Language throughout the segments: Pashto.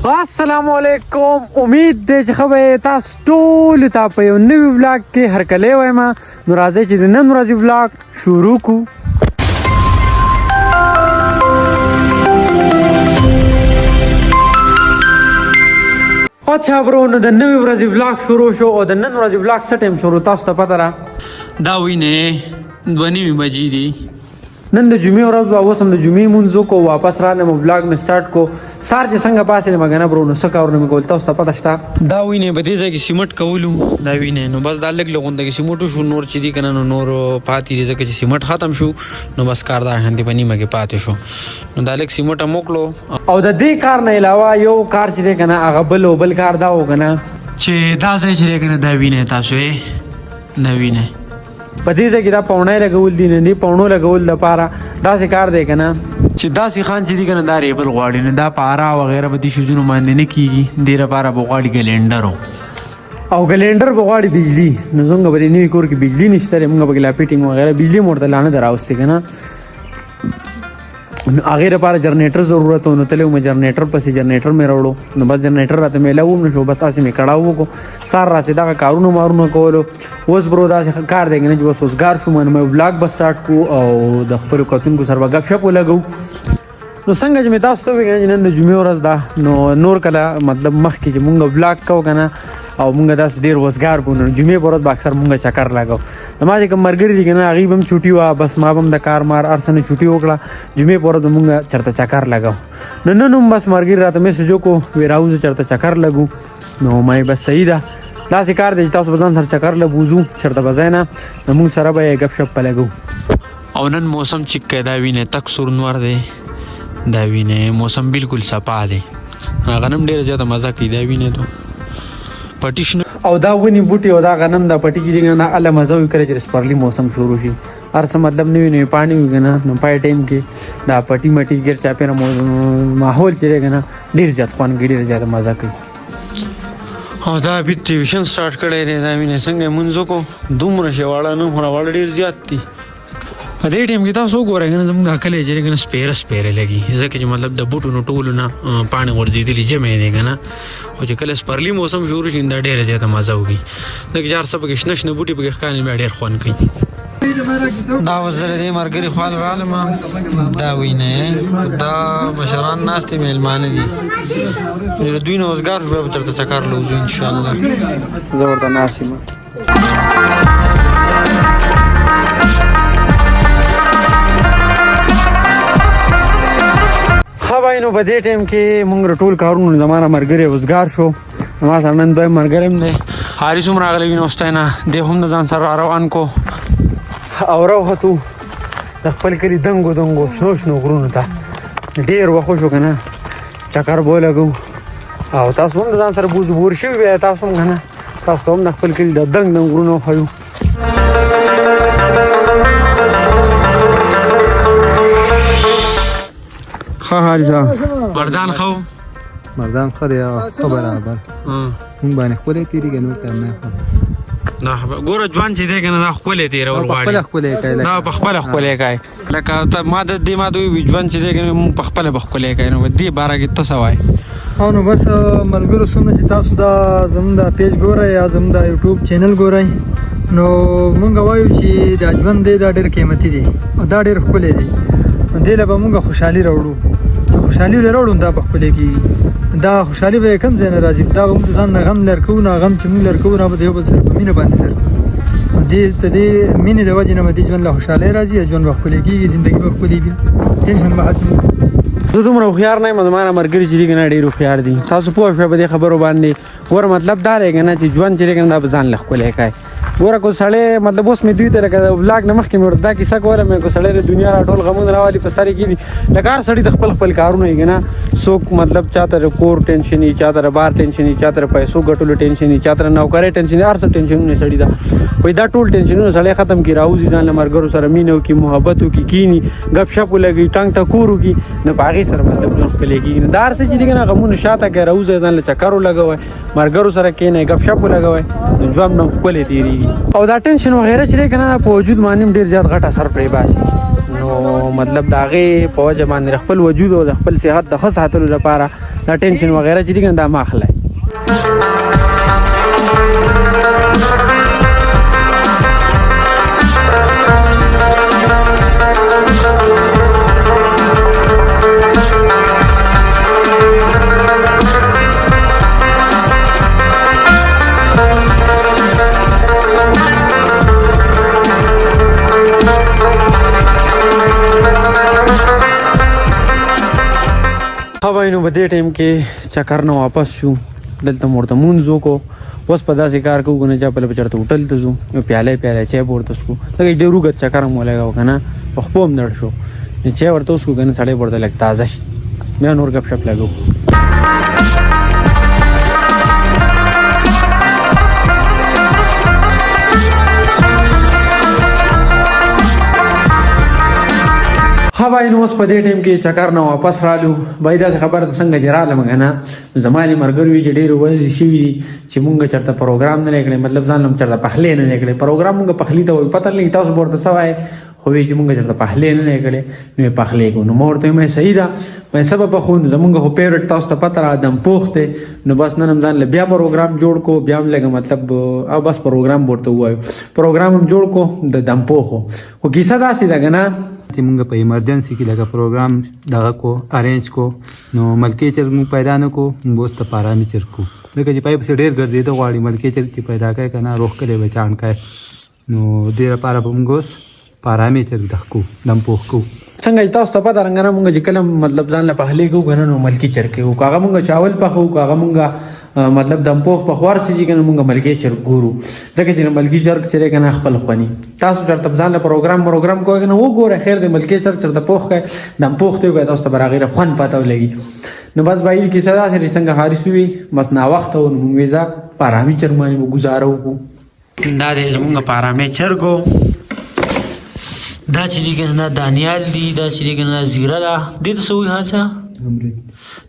السلام علیکم. امید دی چې خبره تاسو ټول ته په یو نوی ولاګ کې هرکلی وایم. نو راځئ چې د نن ورځې ولاګ شروع کړو. اچھا برو، نو د نوی ورځې ولاګ شروع شو او د نن ورځې ولاګ څه ټایم شروع تاسو ته پته را دا وینې 2:30 بجې دي. نن د جمعې ورځ وه، اوس هم د جمعې مونځ وکړو، واپس رالم ولاګ مې سټارټ کړو. سهار چې څنګه پاڅېدم کنه برو، نو څه کارونه مې کول تاسو ته پته شته. دا وینې په دې ځای کې سیمټ کولو، دا وینې نو بس دا لږ غونډه کې سیمټ وشو، نور چې دي کنه نور پاتې دي ځکه چې سیمټ ختم شو. نو بس کار دا هندې په نیمه کې پاتې شو. نو دا لږ سیمټ هم وکړو. او د دې کار نه علاوه یو کار چې دی کنه هغه بل کار دا و کنه چې دا ځای چې دی کنه دا وینې تاسو یې دا وینې په دې ځای کې دا پاونی لګول دي. نه دي پاونو لګول لپاره داسې کار دی که نه چې داسې خان چې دي که نه دا ریبل غواړي، نه دا پاره وغیره به دې شیزونو باندې نه کېږي. دې لپاره به غواړي ګلینډر او ګلینډر به غواړي بجلي. نو زموږ به دې نوي کور کې بجلي نشته دی، موږ به لا فټینګ وغیره بجلي مو ورته لا نه ده راوستې که نه. نو هغې لپاره جرنیټر ضرورت و. نو تللی وم جرنیټر پسې، جرنیټر مې راوړو. نو بس جرنیټر راته میلاو هم نه شو، بس هسې مې کړاو وکړو. سهار راسې دغه کارونه مارونه کولو. اوس برو داسې کار دی که نه چې بس وزګار شوم. نو مې ولاګ به سټارټ کړو او د خپلو کتونکو سره به ګپ شپ ولګوو. نو څنګه چې مې تاسو ته وویل چې نن د جمعې ورځ ده، نو نور کله مطلب مخکې چې مونږ ولاګ کوو که نه او مونږ داسې ډېر وزګار بو. نو جمعې په ورځ به اکثر مونږ چکر لګو. زما چې کوم ملګري دي که نه هغوی به هم چوټي وه، بس ما به هم د کار مار هر څه نه چوټي وکړه. جمعې په ورځ به مونږ چېرته چکر لګو. نو نن هم بس ملګري راته میسج وکړو وایي راوځو چېرته چکر لګو. نو ما بس صحیح ده، داسې کار دی چې تاسو به ځان سره چکر لبوځو چېرته به ځای نه، نو مونږ سره به یې ګپ شپ په لګو. او نن موسم چک دی، دا وینې تک سور نور دی، دا وینې موسم بالکل صفا دی. غنم ډېره زیاته مزه کوي. دا وینې تو پټي شنو او دا ونې بوټي او دا غنم دا پټي چې دی که نه هله مزه وي کله چې سپرلي موسم شروع شي. هر څه مطلب نوي نوي پاڼې وي که نه، نو پای ټایم کې دا پټي مټي ګیر چاپېره ماحول چې دی که نه ډېر زیات خوند کوي، ډېر زیاته مزه کوي. او دا بیا ټیوشن سټارټ کړی دی. دا وینې څنګه یې مونځ وکړو، دومره شی واړه نه خو واړه ډېر زیات دي. په دې ټایم کې تاسو وګورئ که نه زموږ دا کلی چې دی که نه سپېره لګي، ځکه چې مطلب د بوټو نه ټولو نه پاڼې غورځېدلي جمع دی که نه. خو چې کله سپرلي موسم شروع شي دا ډېره زیاته مزه وکړي، ځکه چې هر څه پکې شنه شنه بوټي پکې ښکاري بیا ډېر خوند کوي. دا اوس زه د دې ملګري خواله رالم. دا وینې دا مشران ناست دي، مېلمانه دي. د دوی نه وزګار شو بیا به چېرته چکر لوځو انشاءالله. زه ورته ناست یم. نو په دې ټایم کې مونږ ټول کارونه زما نه ملګری وزګار شو. ما سره نن دویم ملګری هم دی، حارث هم راغلی وي نوستی نه، دی هم د ځان سره را روان کو او راوختو د خپل کلي دنګو شنو غرونو ته. ډېر وخت شو که نه چکر به ولګو او تاسو هم د ځان سره بوز بور شوي بیا تاسو هم که نه تاسو ته هم د خپل کلي د دنګ غرونو وښیو. ها حارثه مردان خو مردان ښه دی، ښه برابر مونږ باندې ښکلی تېرېږي، نور ته نه دا ګوره ژوند چې دی که نه دا ښکلی تېرول غواړي، دا په خپله ښکلی کوي. لکه ما د دې ما ته ووي ژوند چې دی که نه مونږ په خپله به ښکلی کوي. نو په دې باره کې ته څه وایې؟ او نو بس ملګرو څومره چې تاسو دا زموږ دا پیج ګورئ یا زموږ دا یوټیوب چینل ګورئ، نو مونږ وایو چې دا ژوند دی دا ډېر قیمتي دی او دا ډېر ښکلی دی. دې له به مونږ خوشحالي راوړو، خوشحالي ولې راوړو دا په ښکلی کېږي. دا خوشحالي به یې کوم ځای نه راځي، دا به موږ د ځان نه غم لر کوو، نه غم چې موږ لر کوو نه به د یو بل سره په مینه باندې لر کوو. د دې مینې د وجې نه به دې ژوند له خوشحالۍ راځي، ژوند به ښکلی کېږي، زندګي به ښکلي وي، ټینشن به ختم وي. زه دومره هوښیار نه یم، زما نه ملګري چې دي که نه ډېر هوښیار دي. تاسو پوه شوئ په دې خبرو باندې. ګوره مطلب دا دی که نه چې ژوند چې دی که نه دا به ځان له ښکلی کوي. ګوره که سړی مطلب اوس مې دوی ته لکه د ولاګ نه مخکې مې ورته دا کیسه کوله مې که سړی د دنیا را ټول غمونه راولي په سر یې کېږي. لکه هر سړي د خپل کارونه یي که نه، څوک مطلب چاته د کور ټینشن وي، چاته د بار ټینشن وي، چاته د پیسو ګټلو ټینشن وي، چاته د نوکرۍ ټینشن وي، هر څه ټینشنونه سړي ده. وایي دا ټول ټینشنونه سړی ختم کړي، راوځي ځان له ملګرو سره مینه وکړي، محبت وکړي، کښېني ګپ شپ ولګوي، ټنګ ټکور وکړي، نو په هغې سره مطلب ژوند ښکلی کېږي. دا هر څه چې دي که نه غمونه شاته کړئ، راوځئ ځان له چکر ولګوئ، ملګرو سره کښېنئ، ګپ شپ ولګوئ، نو ژوند به ښکلی تېرېږي. او دا ټینشن وغیره چې دی که نه په وجود باندې هم ډېر زیات غټ اثر پرې باسي. نو مطلب د هغې په وجه باندې خپل وجود او د خپل صحت د ښه ساتلو لپاره دا ټینشن وغیرہ چې دي کنه دا ما اخلای. نو په دې ټایم کې چکر نه واپس شو دلته مورته مونځ وکړو اوس په داسې کار کوو نه چې په چېرته هوټل ته ځو یو پیاله چای به ورته څښو لکه ډېر اوږد چکر هم ولګاو که نه په خپو هم نړ شو چای ورته وڅښو که نه سړی به ورته لږ تازه شي بیا نور ګپ شپ لګو. ها بای نو اوس په دې ټایم کې چکر نه واپس رالو بای دا خبره څنګه جراله مګنه زمالي مرګري چې ډېر وځي شي چې مونږ چرته پروګرام نه لیکړي مطلب ځان لم چرته پخلې نه لیکړي پروګرام مونږ پخلی ته پته نه تاسو ورته سوای خو چې مونږ چرته پخلې نه لیکړي نو پخلې کو نو مورته مې صحیح ده مې سبب خو زمونږ خو فیورټ تاسو ته پته را دم پوخته نو بس نن ځان له بیا پروګرام جوړ کو بیا لګه مطلب او بس پروګرام ورته وایو پروګرام هم جوړ کو د دم پوخو خو کیسه داسې ده کنه چې موږ په ایمرجنسي کې لکه پروګرام دغه کو ارینج کو نو ملکی چرګ موږ پیدا نه کو موږ اوس ته پارامي چرګ کو لکه چې پای پسې ډېر ګرځېده غواړي ملکی چرګ چې پیدا کوي که نه روغ کلی به چاڼ کوي نو دې لپاره به موږ اوس پارامي چرګ دغ کو دم پوخ کو څنګه تاسو ته پته رنګ نه مونږ چې کله مطلب ځان له پخلی کو کنه نو ملکی چرګ کو کاغه مونږ چاول پخو کاغه مونږ مطلب دم پوخ په خوار سي کنه مونږ ملکی چرګ ګورو ځکه چې ملکی چرګ چره کنه خپل خوني تاسو چرته ځان له پروګرام کوی کنه و ګوره خیر دې ملکی چرګ چرته پوخ کوي دم پوخ ته کوي تاسو ته براغیره خون پاتو لګي نو بس بای کی صدا سره څنګه حارس وي بس نا وخت او ویزا پارامي چرګ باندې گزارو کو دا دې زمونږ پارامي چرګو دا چې دي کنه دانیال دي دا چې دي کنه زیره ده دې ته سوي هاڅه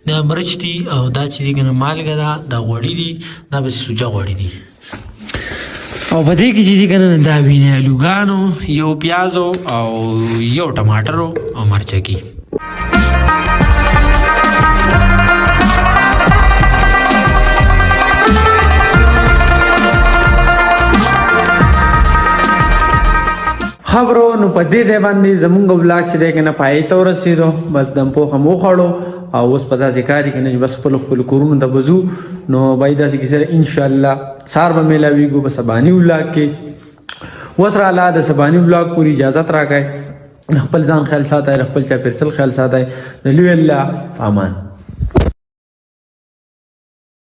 دا مرچ دي او دا چې دي کنه مالګه ده دا غوړي دي دا به سوجا غوړي دي او په دې کې چې دي کنه دا وینې الوګانو یو پیازو او یو ټماټرو او مرچکی خبرو نو په دې ځای باندې زمونږ ولاګ چې دی کنه پای ته ورسېدو بس دم پوخه مو خوړو او اوس په داسې کار کې کنه بس خپل کورونو ته بزو نو بای داسې کې سره ان شاء الله سار به ملاویږو په سبانی ولاګ کې وسره الله د سبانی ولاګ پوری اجازه راکای خپل ځان خیال ساتي خپل چاپیرچل خیال ساتي لوی الله امان